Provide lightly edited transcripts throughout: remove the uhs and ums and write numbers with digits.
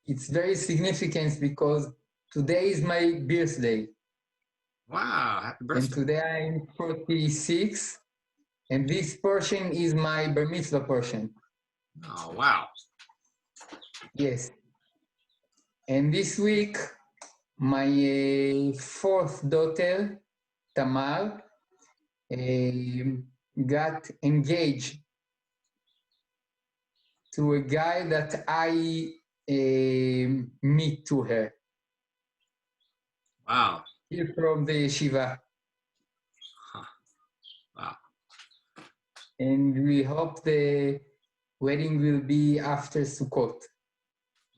it's very significant because today is my birthday. Wow, happy birthday. And today I'm 46, and this portion is my bar mitzvah portion. Oh, wow. Yes. And this week, my fourth daughter, Tamar, got engaged to a guy that I meet to her. Wow. Here from the yeshiva. Huh. Wow. And we hope the wedding will be after Sukkot.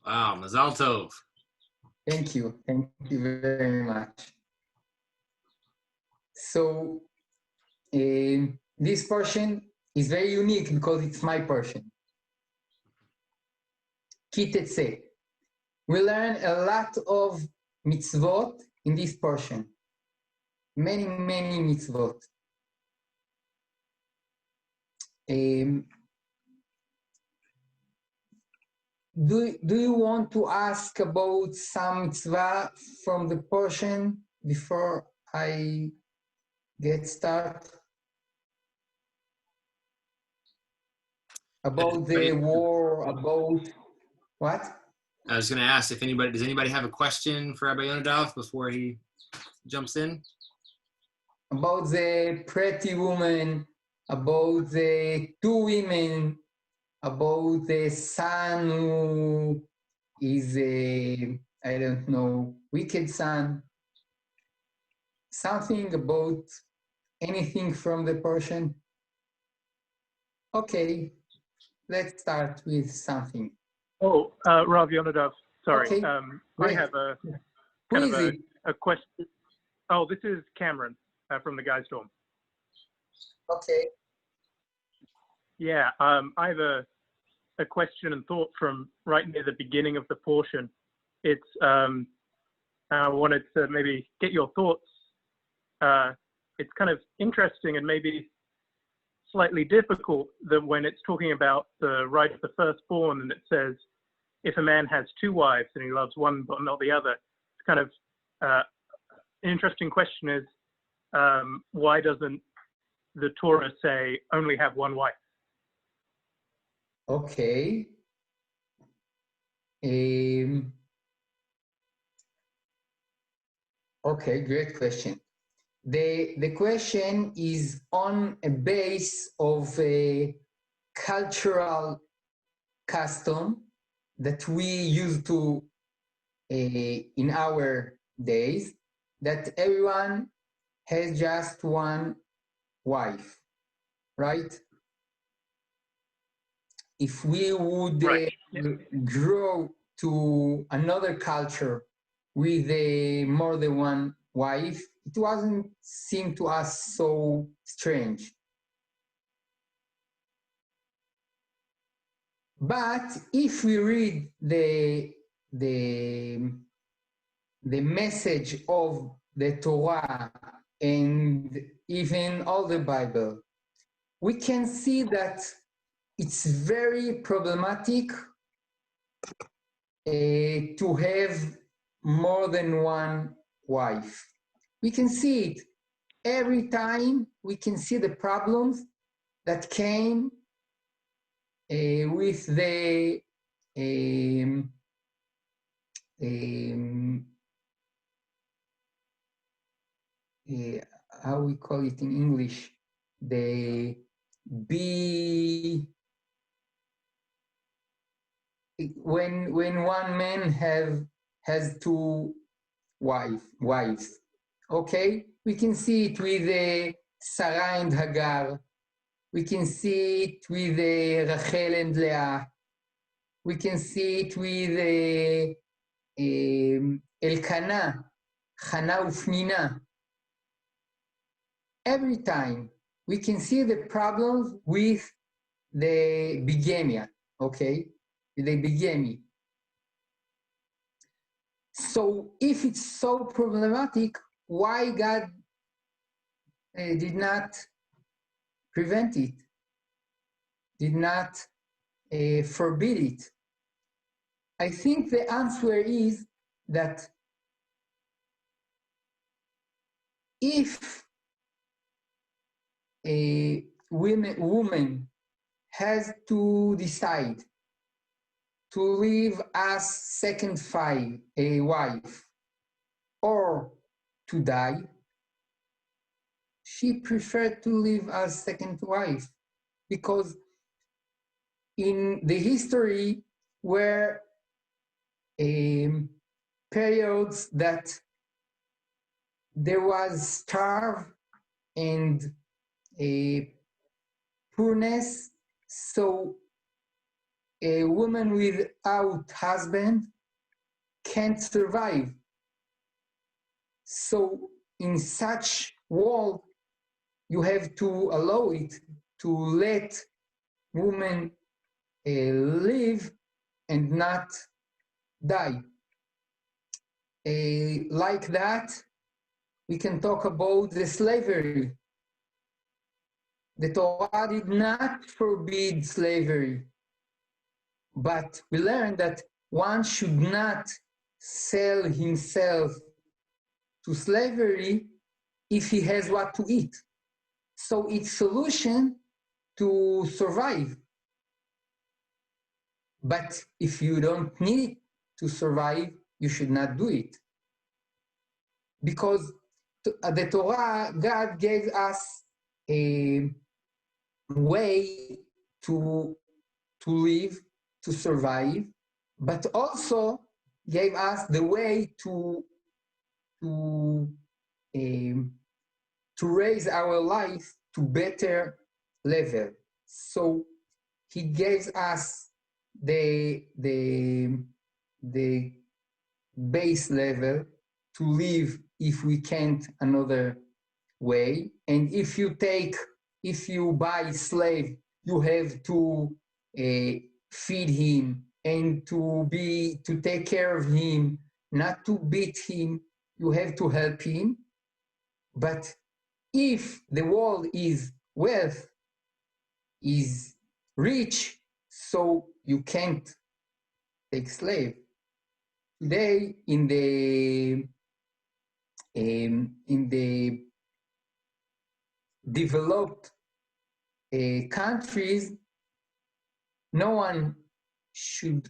Wow, Mazal Tov. Thank you very much. So this portion is very unique because it's my portion. Tetzei. We learn a lot of mitzvot in this portion. Many mitzvot. Do you want to ask about some mitzvah from the portion before I get started? About the war, about what? I was going to ask if does anybody have a question for Rabbi Yonadav before he jumps in? About the pretty woman, about the two women, about the son who is a, I don't know, wicked son. Something about anything from the portion? Okay, let's start with something. Oh, Rav Yonadav, sorry. Okay, I have a kind of a question. Oh, this is Cameron from the Guys Dorm. Okay. Yeah, I have a question and thought from right near the beginning of the portion. It's I wanted to maybe get your thoughts. It's kind of interesting and maybe slightly difficult that when it's talking about the right of the firstborn and it says, if a man has two wives and he loves one but not the other, it's kind of an interesting question is, why doesn't the Torah say only have one wife? Okay. Okay, great question. The question is on a base of a cultural custom that we used to in our days, that everyone has just one wife, right? If we would grow to another culture with more than one wife, it wasn't seem to us so strange. But if we read the message of the Torah and even all the Bible, we can see that it's very problematic to have more than one wife. We can see it every time. We can see the problems that came with the how we call it in English, the when one man has two wives. Okay, we can see it with Sarah and Hagar. We can see it with Rachel and Leah. We can see it with Elkanah, Hannah Ufnina. Every time we can see the problems with the bigamia, okay? The bigamy. So if it's so problematic, why God did not prevent it, did not forbid it? I think the answer is that if a woman has to decide to leave as second wife or to die, she preferred to live as second wife, because in the history were periods that there was starve and poorness, so a woman without husband can't survive. So in such world, you have to allow it, to let women live and not die. Like that, we can talk about the slavery. The Torah did not forbid slavery, but we learned that one should not sell himself to slavery if he has what to eat. So it's solution to survive. But if you don't need to survive, you should not do it. Because the Torah, God gave us a way to live, to survive, but also gave us the way to raise our life to better level. So he gave us the base level to live if we can't another way. And if you buy slave, you have to feed him and to take care of him, not to beat him. You have to help him. But if the world is wealth, is rich, so you can't take slave. Today, in the developed countries, no one should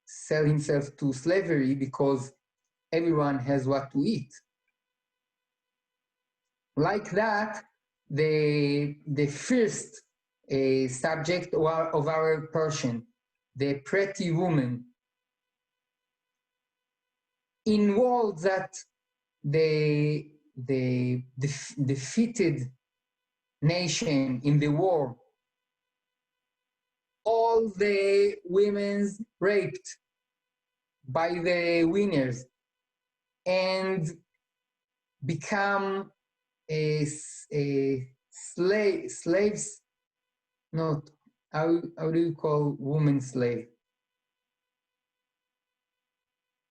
sell himself to slavery because everyone has what to eat. Like that, the first subject of our portion, the pretty woman. In world that the defeated nation in the war, all the women's raped by the winners and become slaves. Not how do you call woman slave?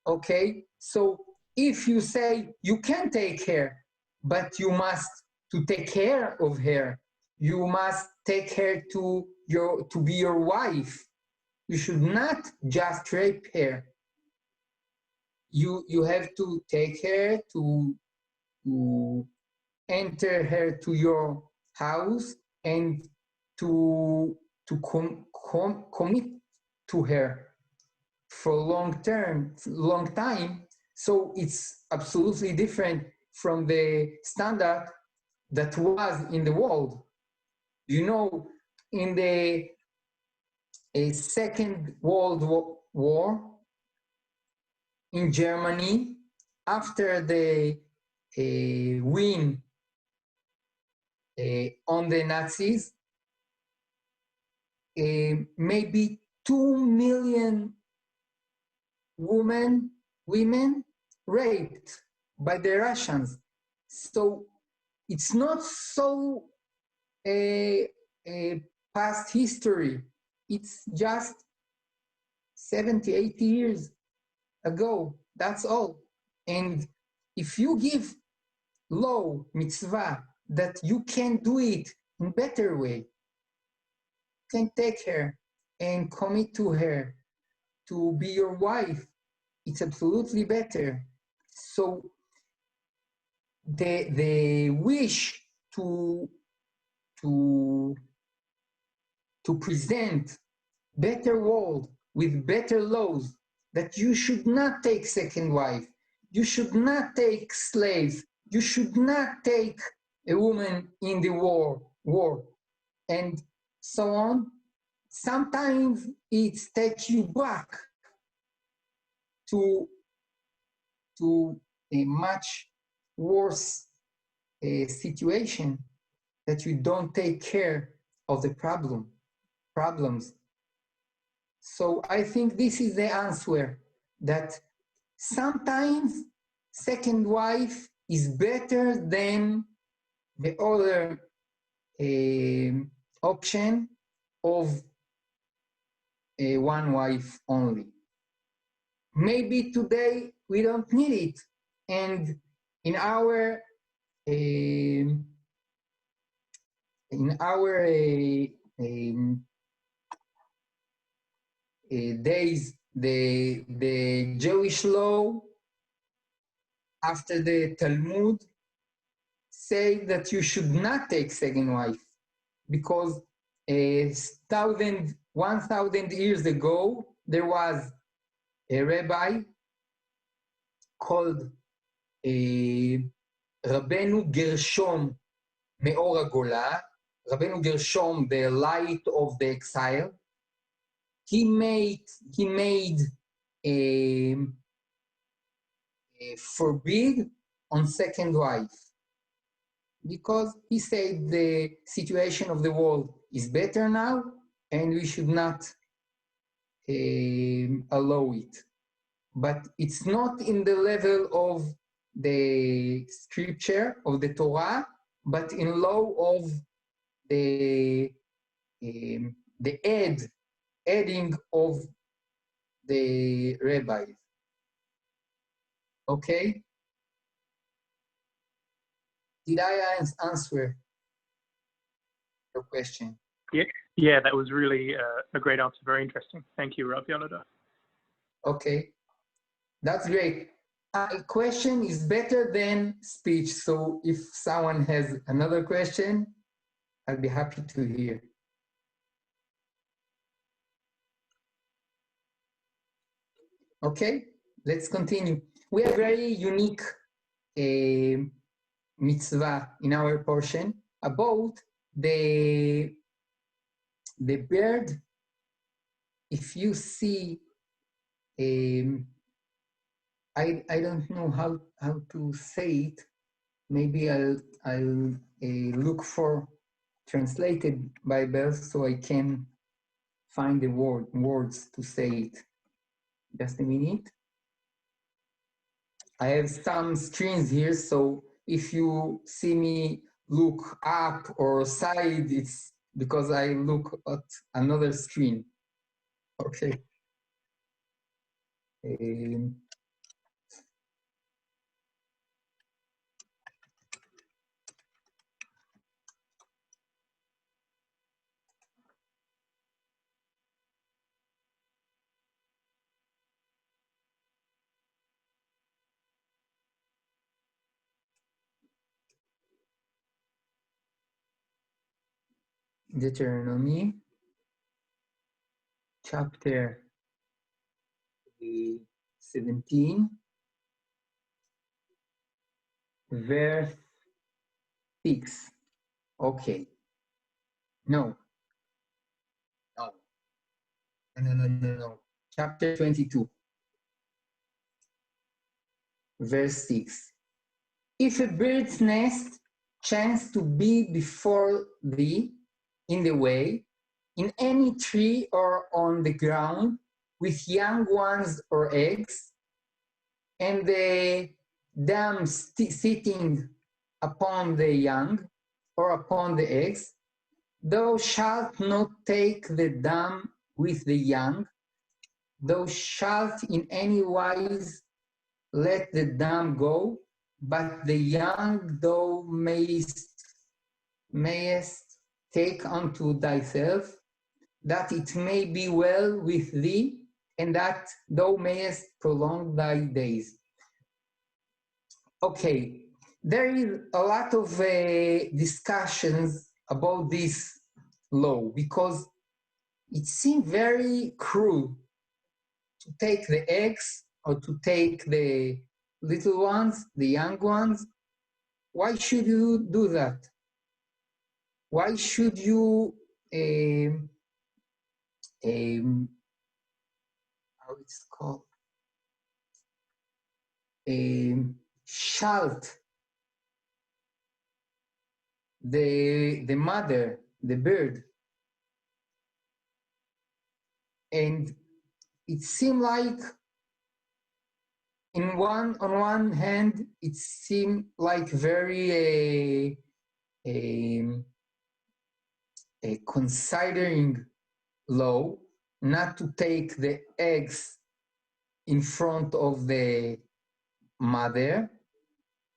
Okay, so if you say you can take her, but you must to take care of her, you must take her to be your wife. You should not just rape her. You have to take her to enter her to your house and to commit to her for a long time. So it's absolutely different from the standard that was in the world. You know, in the Second World War in Germany, after the win on the Nazis, maybe 2 million women raped by the Russians. So it's not so a past history. It's just 70, 80 years ago. That's all. And if you give law, mitzvah, that you can do it in better way, you can take her and commit to her to be your wife. It's absolutely better. So the wish to present better world with better laws, that you should not take second wife, you should not take slaves, you should not take a woman in the war, and so on. Sometimes it takes you back to a much worse situation, that you don't take care of the problems. So I think this is the answer, that sometimes second wife is better than the other option of one wife only. Maybe today we don't need it, and in our days, the Jewish law after the Talmud say that you should not take second wife, because 1,000 years ago there was a rabbi called Rabbeinu Gershom Me'or HaGola, Rabbeinu Gershom, the light of the exile. He made a forbid on second wife, because he said the situation of the world is better now and we should not allow it. But it's not in the level of the scripture of the Torah, but in law of the adding of the rabbis. Okay? Did I answer your question? Yeah, that was really a great answer. Very interesting. Thank you, Rabbi Yonadav. Okay, that's great. A question is better than speech. So if someone has another question, I'll be happy to hear. Okay, let's continue. We have a very unique mitzvah in our portion about the bird. If you see, I don't know how to say it. Maybe I'll look for translated Bible so I can find the words to say it. Just a minute. I have some screens here, so if you see me look up or side, it's because I look at another screen. Okay. Deuteronomy, chapter 17, verse 6. Okay. No. Chapter 22, verse 6. If a bird's nest chance to be before thee in the way, in any tree or on the ground, with young ones or eggs, and the dam sitting upon the young or upon the eggs, thou shalt not take the dam with the young, thou shalt in any wise let the dam go, but the young thou mayest take unto thyself, that it may be well with thee, and that thou mayest prolong thy days. Okay, there is a lot of discussions about this law because it seems very cruel to take the eggs or to take the little ones, the young ones. Why should you do that? Why should you how it's called? Shalt the mother, the bird. And it seemed like on one hand, it seemed like very a considering law not to take the eggs in front of the mother,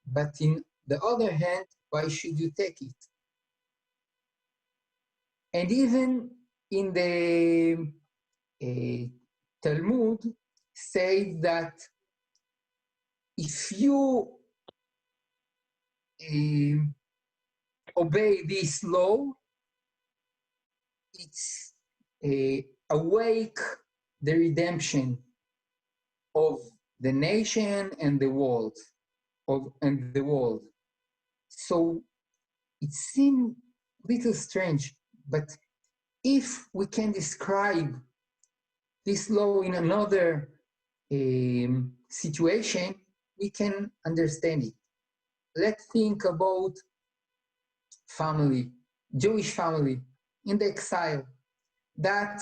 but in the other hand, why should you take it? And even in the Talmud says that if you obey this law, it's awake the redemption of the nation and the world, So it seems a little strange, but if we can describe this law in another situation, we can understand it. Let's think about family, Jewish family in the exile, that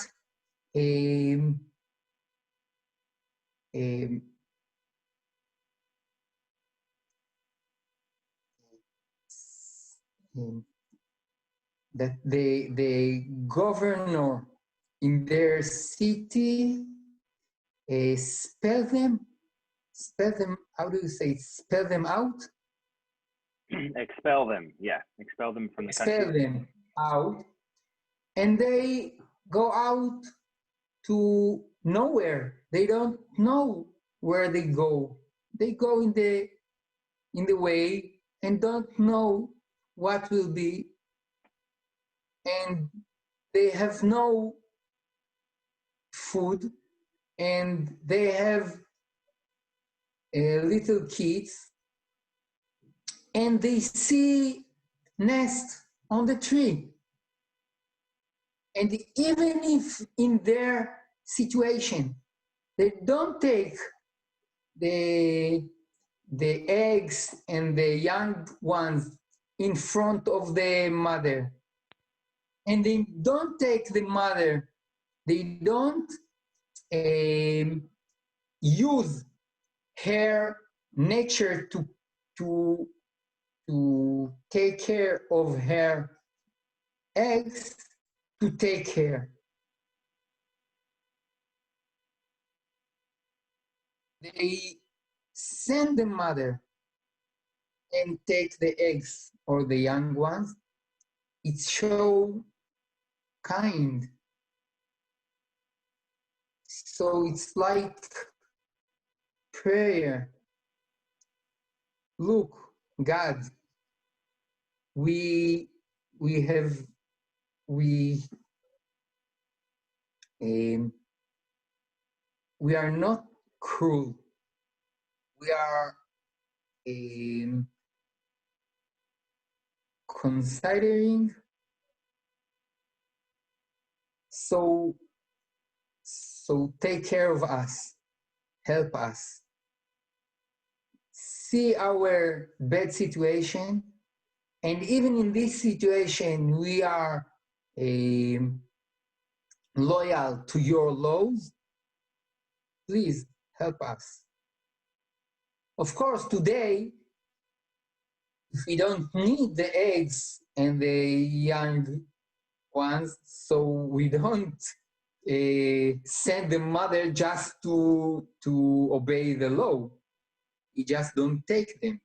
that the governor in their city spell them, how do you say, spell them out? Expel them, yeah. Expel them from the country. Expel them out. And they go out to nowhere. They don't know where they go. They go in the way and don't know what will be. And they have no food, and they have little kids, and they see nest on the tree. And even if in their situation, they don't take the eggs and the young ones in front of the mother, and they don't take the mother, they don't use her nature to take care of her eggs, to take care. They send the mother and take the eggs or the young ones. It shows kind. So it's like prayer. Look, God, we are not cruel. We are considering. So take care of us, help us. See our bad situation, and even in this situation, we are loyal to your laws. Please help us. Of course, today, if we don't need the eggs and the young ones, so we don't send the mother just to obey the law. We just don't take them.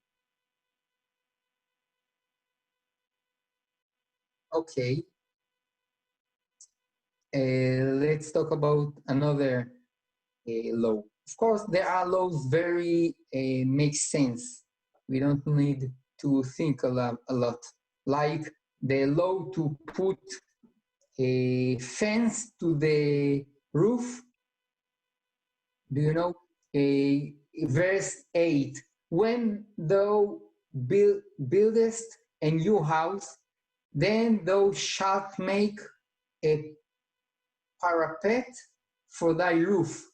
Okay. Let's talk about another law. Of course, there are laws very make sense. We don't need to think a lot. Like the law to put a fence to the roof. Do you know? Verse 8, when thou buildest a new house, then thou shalt make a parapet for thy roof,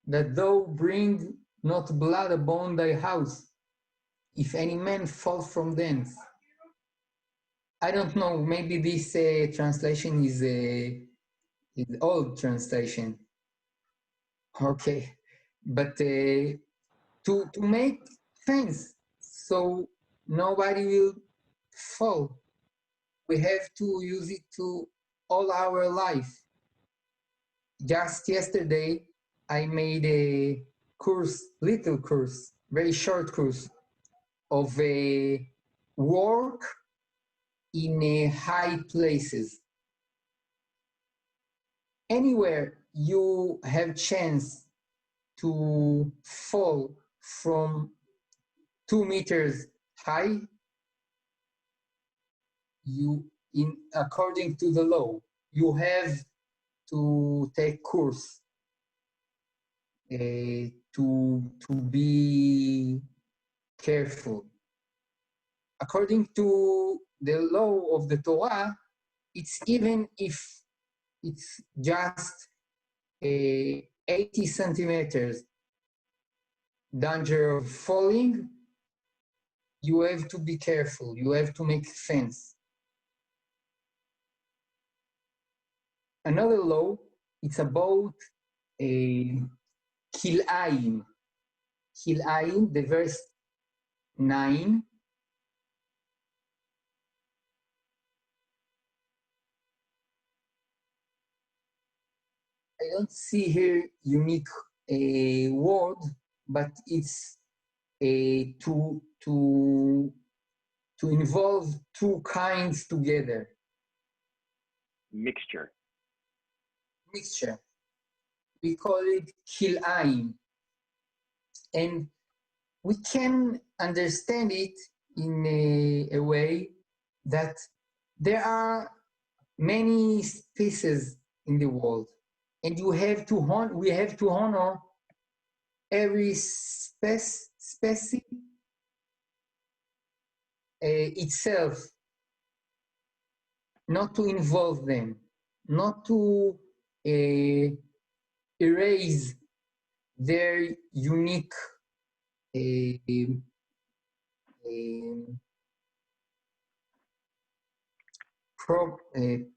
that thou bring not blood upon thy house, if any man fall from thence. I don't know, maybe this translation is old translation. Okay, but to make fence so nobody will fall. We have to use it to all our life. Just yesterday, I made a little course, very short course of a work in high places. Anywhere you have chance to fall from 2 meters high, according to the law, you have to take course to be careful. According to the law of the Torah, it's even if it's just 80 centimeters danger of falling, you have to be careful. You have to make fence. Another law, it's about Kil'ayim. Kil'ayim, the verse 9. I don't see here unique word, but it's to involve two kinds together. Mixture. We call it Kil'ayim. And we can understand it in a way that there are many species in the world, and we have to honor every species itself, not to involve them, not to erase their unique property.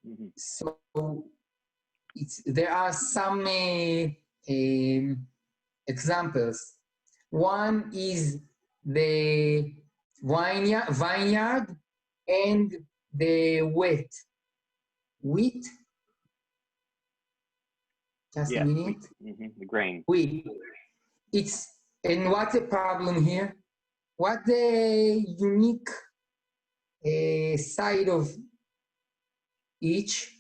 Mm-hmm. So there are some examples. One is the vineyard and the wheat. Just a minute. Mm-hmm. The grain. Wheat. And what's the problem here? What the unique side of each?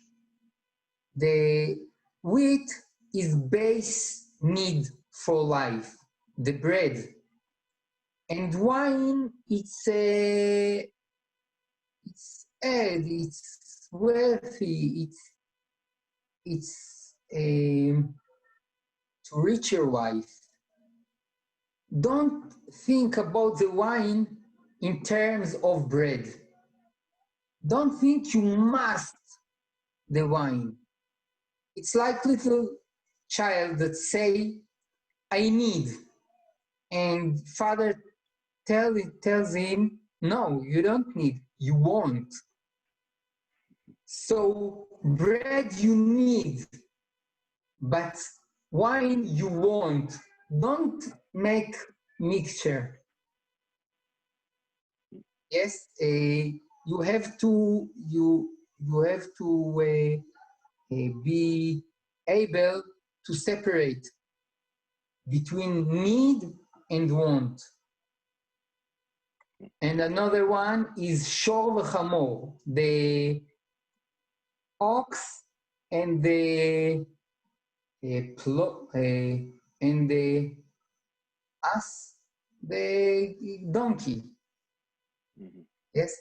The wheat is base need for life, the bread. And wine, it's wealthy, it's to reach your wife. Don't think about the wine in terms of bread. Don't think you must the wine. It's like little child that say, I need. And father tells him, no, you don't need, you want. So bread you need, but wine you want. Don't make mixture. Yes, you have to be able to separate between need and want. And another one is shor v'chamor, ox and the and the ass, the donkey. Mhm. Yes,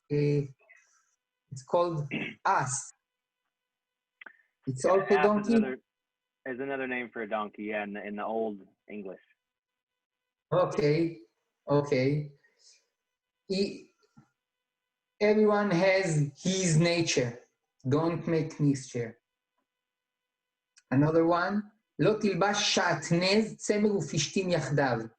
it's called ass. It's Yeah, also ass donkey. is another name for a donkey. Yeah, in the old English. Okay. Everyone has his nature. Don't make mixture. Another one, לא תלבש שעטנז, צמר ופשתים יחדיו.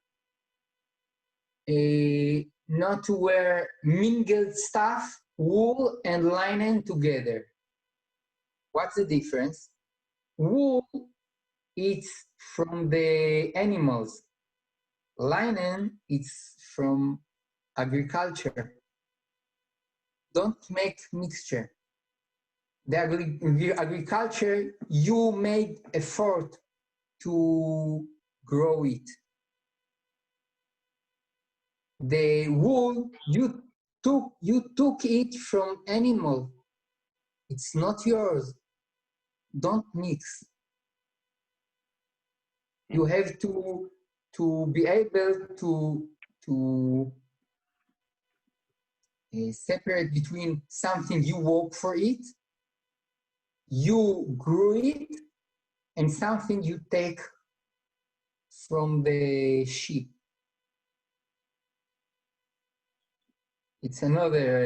Not to wear mingled stuff, wool and linen together. What's the difference? Wool, it's from the animals. Linen, it's from agriculture. Don't make mixture. The agriculture, you made effort to grow it. The wool, you took it from animal. It's not yours. Don't mix. You have to be able to separate between something you work for it, you grew it, and something you take from the sheep. It's another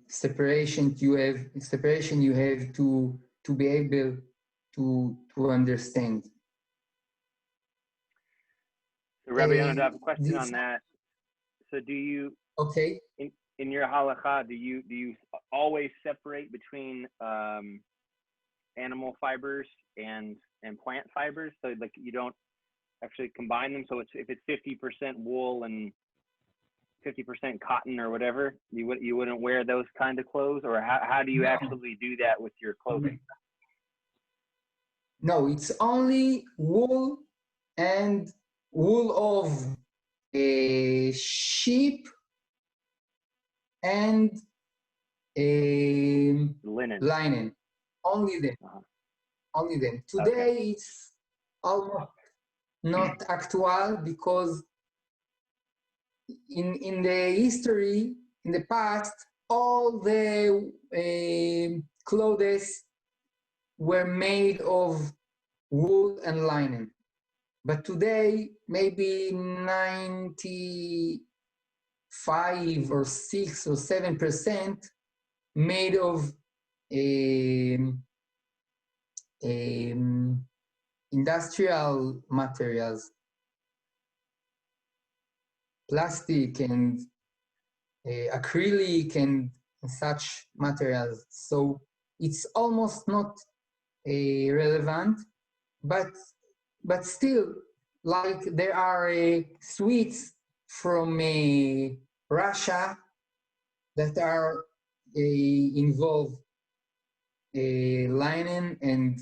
separation you have to be able to understand. So, Rabbi Yonadav, a question on that. So, do you okay in your halacha do you always separate between animal fibers and plant fibers? So, like, you don't actually combine them. So, if it's 50% wool and 50% cotton or whatever, you wouldn't wear those kind of clothes, or how do you actually do that with your clothing? No, it's only wool and wool of sheep and linen. Only them. Only them. Today it's almost not actual because in the history, in the past, all the clothes were made of wool and linen. But today, maybe 95 or 6 or 7% made of industrial materials, plastic and acrylic and such materials. So it's almost not relevant, but still, like there are sweets from Russia that are involve linen and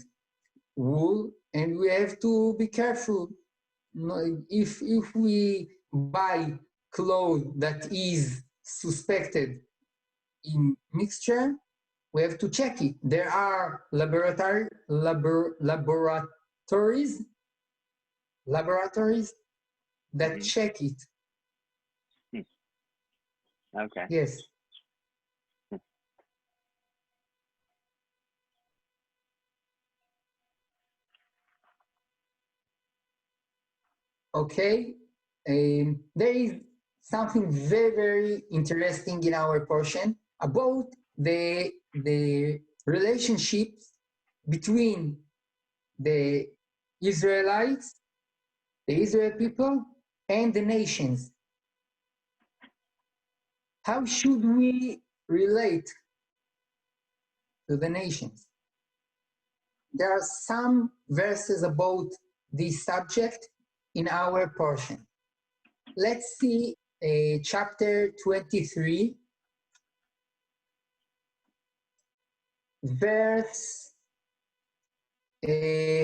wool, and we have to be careful. If we buy clothes that is suspected in mixture, we have to check it. There are laboratories that check it. Okay. Yes. Okay. There is something very, very interesting in our portion about the relationships between the Israelites, the Israel people, and the nations. How should we relate to the nations? There are some verses about this subject in our portion. Let's see chapter 23, verse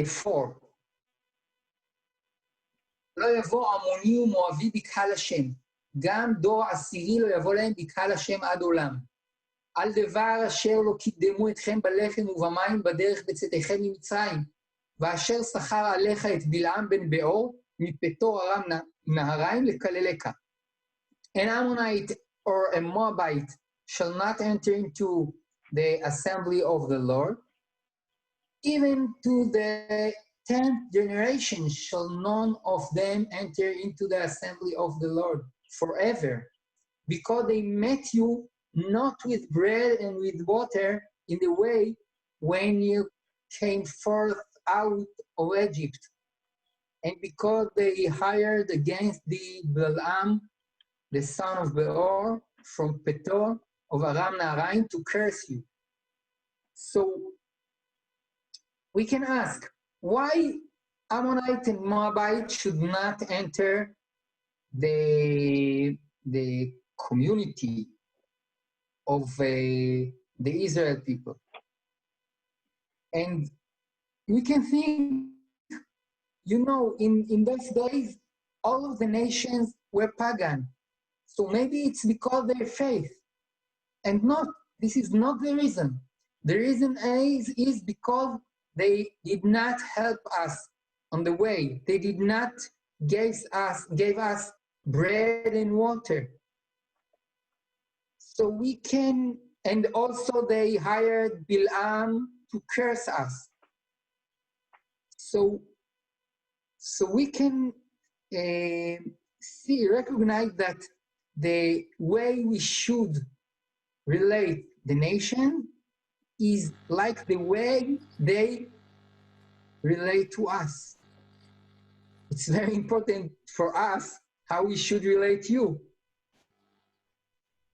4. לא יבוא עמוני ומואבי בקהל השם, גם דור עשירי לא יבוא להם בקהל השם עד עולם. על דבר אשר לא קידמו אתכם בלחם ובמים בדרך בצאתכם ממצרים, ואשר שכר עליך את בלעם בן בעור, מפתור ארם נהריים לקללך. An Ammonite or a Moabite shall not enter into the assembly of the Lord. Even to the 10th generation shall none of them enter into the assembly of the Lord forever, because they met you not with bread and with water in the way when you came forth out of Egypt, and because they hired against thee Balaam, the son of Beor, from Petor of Aram Naharaim, to curse you. So we can ask, why Ammonite and Moabite should not enter the community of the Israel people? And we can think, in those days, all of the nations were pagan. So maybe it's because of their faith. And this is not the reason. The reason is because they did not help us on the way. They did not gave us bread and water. So we can, and also they hired Balaam to curse us. So we can recognize that the way we should relate the nation is like the way they relate to us. It's very important for us how we should relate to you.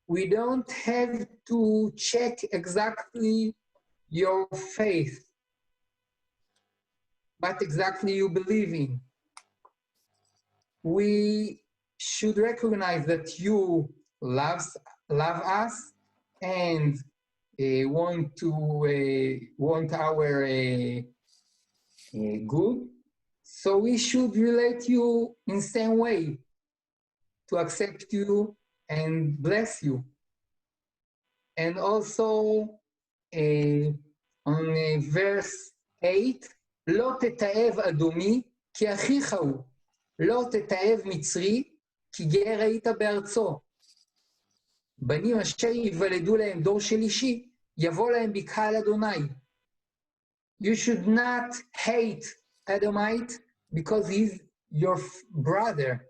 We don't have to check exactly your faith, what exactly you believe in. We should recognize that you love us and want our good. So we should relate you in the same way, to accept you and bless you. And also on verse 8, לא תתעב אדומי כי אחיך הוא, לא תתעב מצרי כי גר היית בארצו. בנים אשר יוולדו להם דור שלישי, יבוא להם בקהל אדוני. You should not hate Edomite because he's your brother.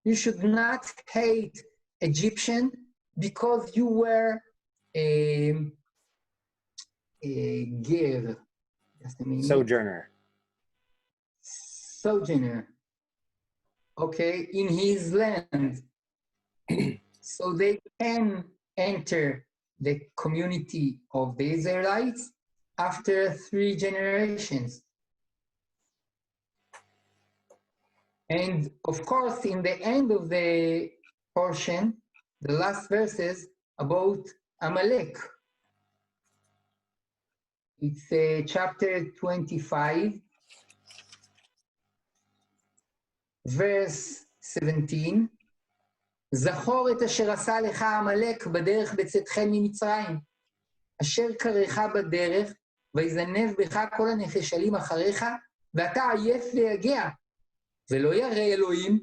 You should not hate Egyptian because you were a ger. Sojourner. Sojourner. Okay, in his land. So they can enter the community of the Israelites after 3 generations. And of course, in the end of the portion, the last verses about Amalek. It's chapter 25, verse 17. זכור את אשר עשה לך עמלק בדרך בצאתכם ממצרים, אשר קרך בדרך, ויזנב בך כל הנחשלים אחריך, ואתה עייף ויגע, ולא ירא אלוהים,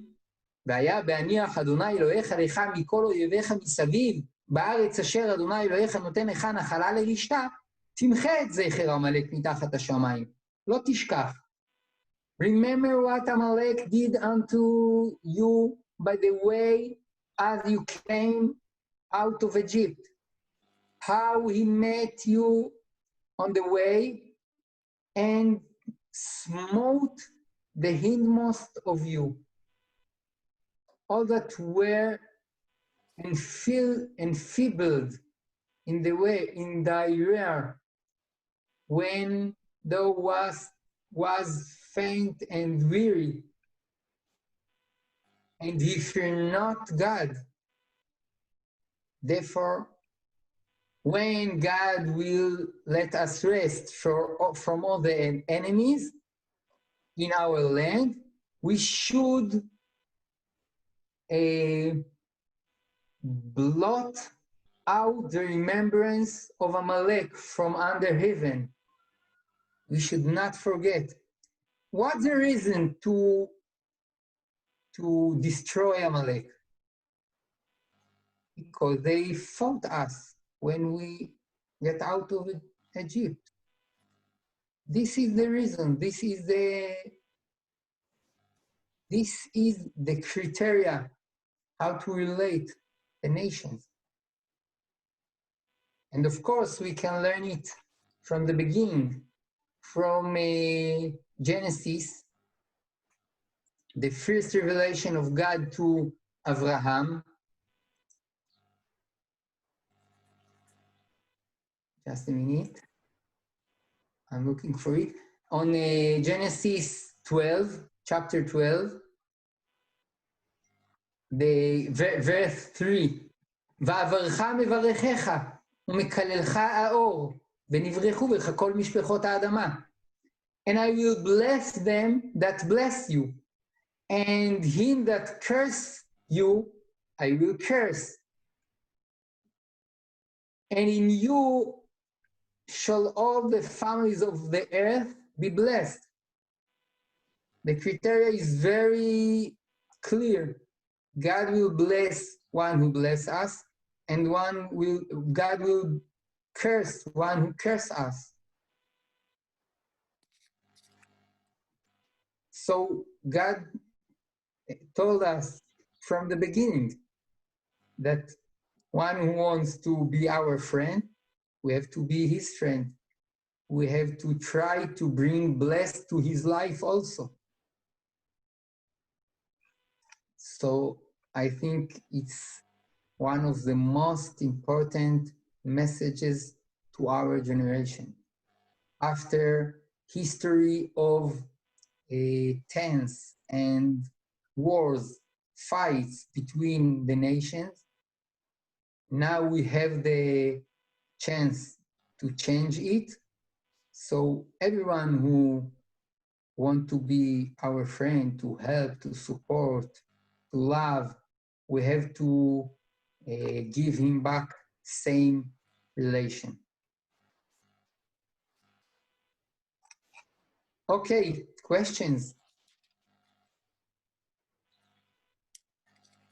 והיה בהניח אדוני אלוהיך לך מכל אויביך מסביב, בארץ אשר אדוני אלוהיך נותן לך נחלה לרשתה, תמחה את זכר עמלק מתחת השמיים, לא תשכח. Remember what Amalek did unto you by the way as you came out of Egypt, how he met you on the way and smote the hindmost of you, all that were enfeebled in the way, in thy rear, when thou was faint and weary, and he feared not God. Therefore, when God will let us rest from all the enemies in our land, we should blot out the remembrance of Amalek from under heaven. We should not forget. What's the reason to destroy Amalek? Because they fought us when we get out of Egypt. This is the reason. This is the criteria how to relate the nations. And of course, we can learn it from the beginning, from Genesis, the first revelation of God to Abraham. Just a minute. I'm looking for it. On Genesis 12, chapter 12, the verse 3, ואברך מברכך ומקללך האור ונברכו בך כל משפחות האדמה. And I will bless them that bless you, and him that curse you, I will curse. And in you shall all the families of the earth be blessed. The criteria is very clear. God will bless one who bless us, and God will curse one who curse us. So God told us from the beginning that one who wants to be our friend, we have to be his friend. We have to try to bring bless to his life also. So I think it's one of the most important messages to our generation. After history of tense and wars, fights between the nations, now we have the chance to change it. So everyone who wants to be our friend, to help, to support, to love, we have to give him back same relation. Okay, questions?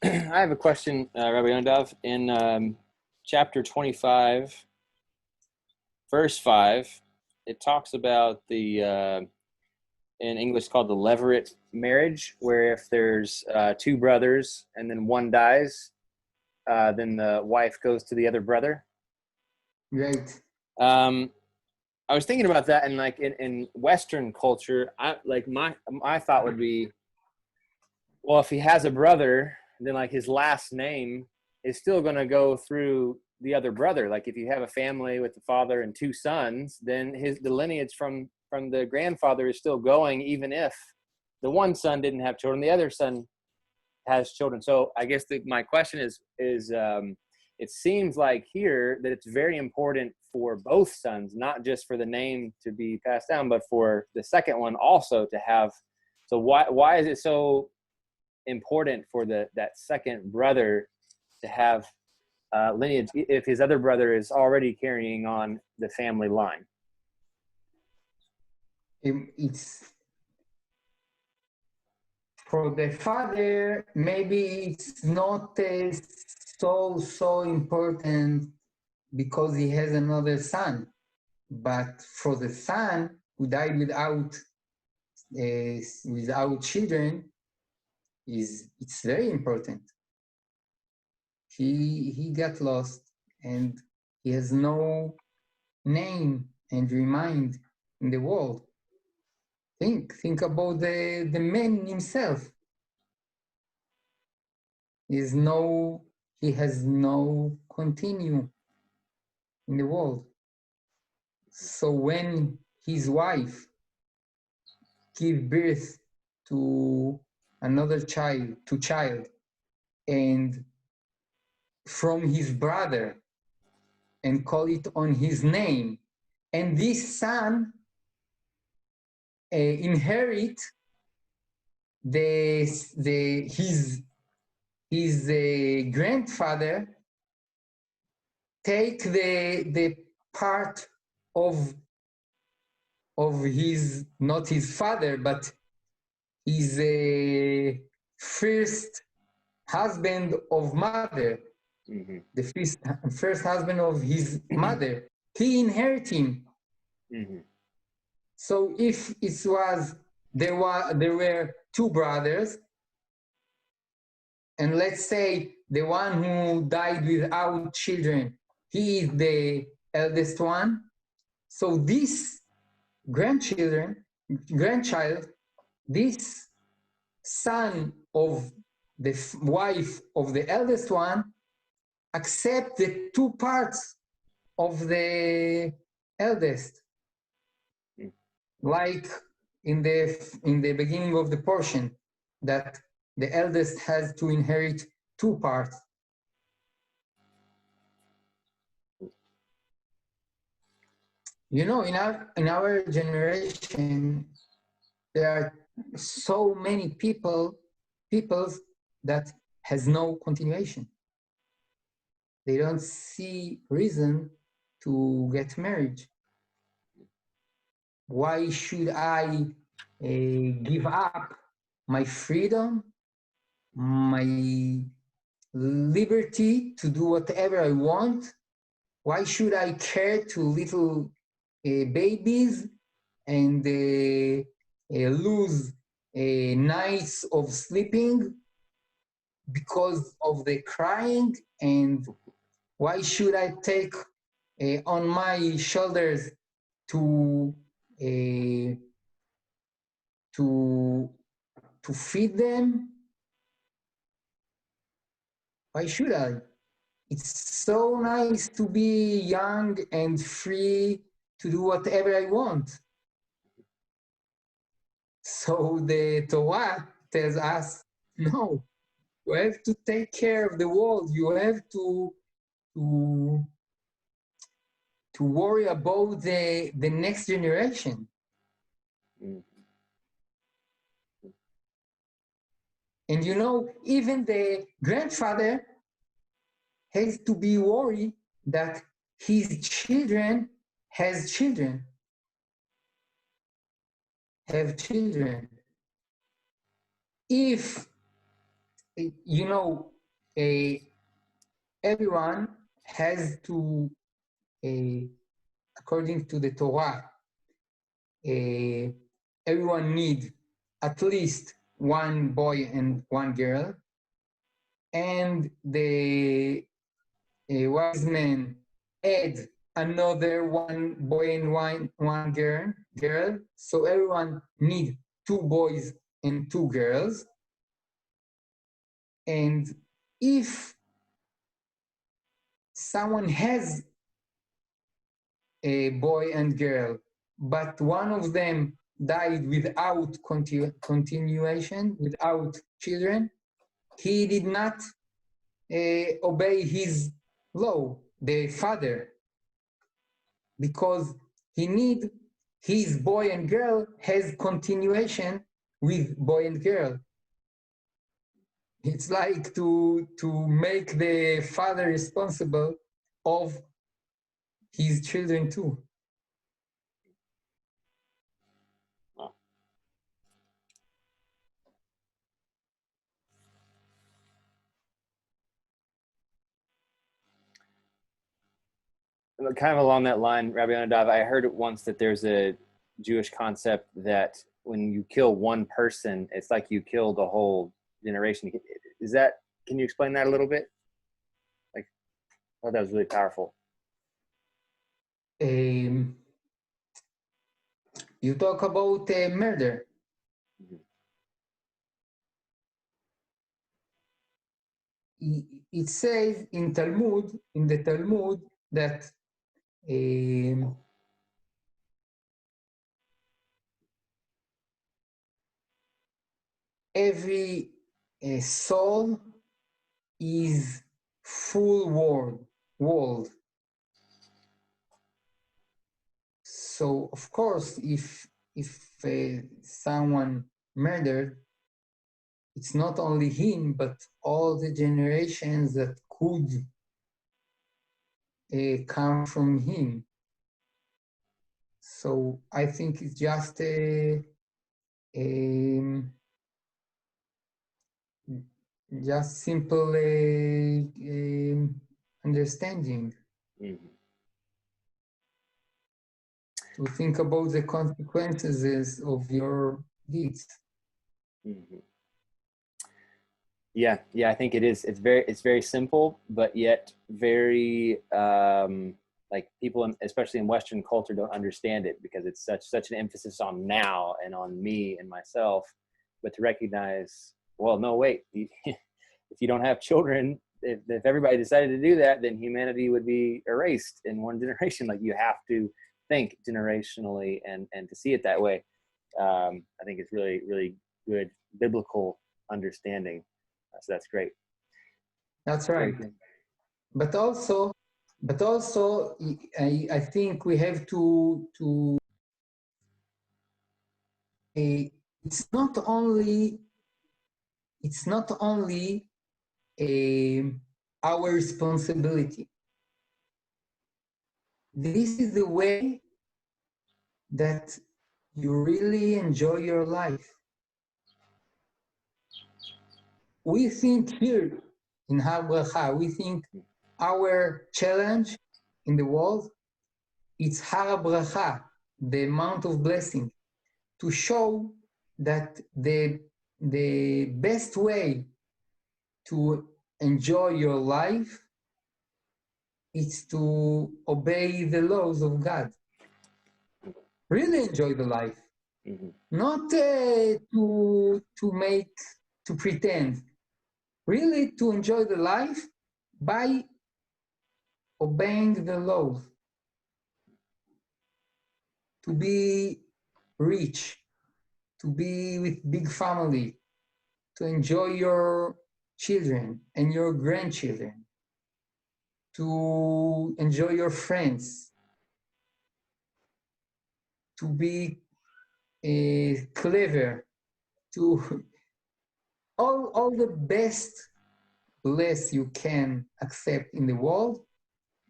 I have a question, Rabbi Yonadav. In chapter 25, verse 5, it talks about the, in English called the levirate marriage, where if there's two brothers and then one dies, then the wife goes to the other brother. Right. I was thinking about that, and like in Western culture, my thought would be, well, if he has a brother, then like his last name is still going to go through the other brother. Like if you have a family with the father and two sons, then the lineage from the grandfather is still going, even if the one son didn't have children, the other son has children. So I guess my question is it seems like here that it's very important for both sons, not just for the name to be passed down, but for the second one also to have. So why is it so important for that second brother to have lineage if his other brother is already carrying on the family line? It's for the father, maybe it's not so important because he has another son, but for the son who died without children, it's very important. He got lost and he has no name and remind in the world. Think about the man himself. He has no continue in the world. So when his wife give birth to another child, and from his brother, and call it on his name, and this son inherit his grandfather, take the part of his, not his father, but his first husband of mother, Mm-hmm. the first husband of his mother. He inherit him. Mm-hmm. So if it was there were two brothers, and let's say the one who died without children, he is the eldest one. So this grandchild, this son of the wife of the eldest one, accept the two parts of the eldest, like in the beginning of the portion, that the eldest has to inherit two parts. You know, in our generation, there are so many peoples that has no continuation. They don't see reason to get married. Why should I give up my freedom, my liberty to do whatever I want? Why should I care to little babies and lose nights of sleeping because of the crying? And why should I take on my shoulders to feed them? Why should I? It's so nice to be young and free to do whatever I want. So the Torah tells us, no, you have to take care of the world. You have to worry about the next generation. And you know, even the grandfather has to be worried that his children have children. If, you know, everyone has to, according to the Torah, everyone needs at least one boy and one girl, and the wise men add another one boy and one girl. So everyone needs two boys and two girls. And if someone has a boy and girl, but one of them died without continuation, without children, he did not obey his law, the father, because he need his boy and girl has continuation with boy and girl. It's like to make the father responsible of his children too. Kind of along that line, Rabbi Yonadav, I heard it once that there's a Jewish concept that when you kill one person, it's like you killed a whole generation. Is that, can you explain that a little bit? Like, I thought that was really powerful. You talk about murder. It says in the Talmud, that every soul is full world. So of course, if someone murdered, it's not only him, but all the generations that could come from him. So I think it's just just simple understanding. Mhm. To think about the consequences of your deeds. Mhm. Yeah, I think it is. It's very simple, but yet very like people, especially in Western culture, don't understand it because it's such an emphasis on now and on me and myself. But to recognize, well, no, wait, if you don't have children, if everybody decided to do that, then humanity would be erased in one generation. Like you have to think generationally and to see it that way. I think it's really good biblical understanding. So that's great. That's right. But also, I think we have to it's not only our responsibility. This is the way that you really enjoy your life. We think here in Har Bracha, we think our challenge in the world, it's Har Bracha, the amount of blessing, to show that the best way to enjoy your life is to obey the laws of God. Really enjoy the life, not to pretend. Really to enjoy the life by obeying the laws. To be rich, to be with big family, to enjoy your children and your grandchildren, to enjoy your friends, to be clever, to all the best bliss you can accept in the world,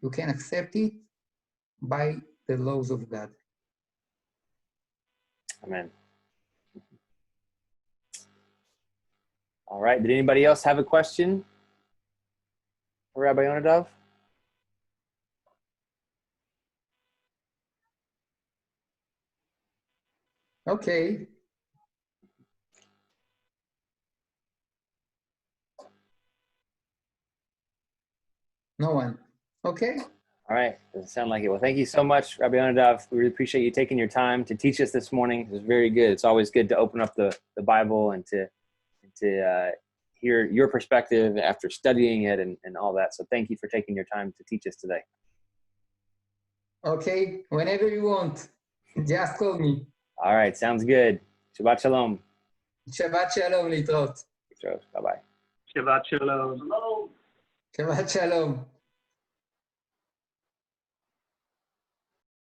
you can accept it by the laws of God. Amen. All right. Did anybody else have a question for Rabbi Yonadav? Okay. No one. Okay. All right. Doesn't sound like it. Well, thank you so much, Rabbi Yonadav. We really appreciate you taking your time to teach us this morning. It was very good. It's always good to open up the Bible and to hear your perspective after studying it and all that. So thank you for taking your time to teach us today. Okay. Whenever you want, just call me. All right. Sounds good. Shabbat shalom. Shabbat shalom, להתראות. Bye-bye. Shabbat shalom. Shabbat shalom.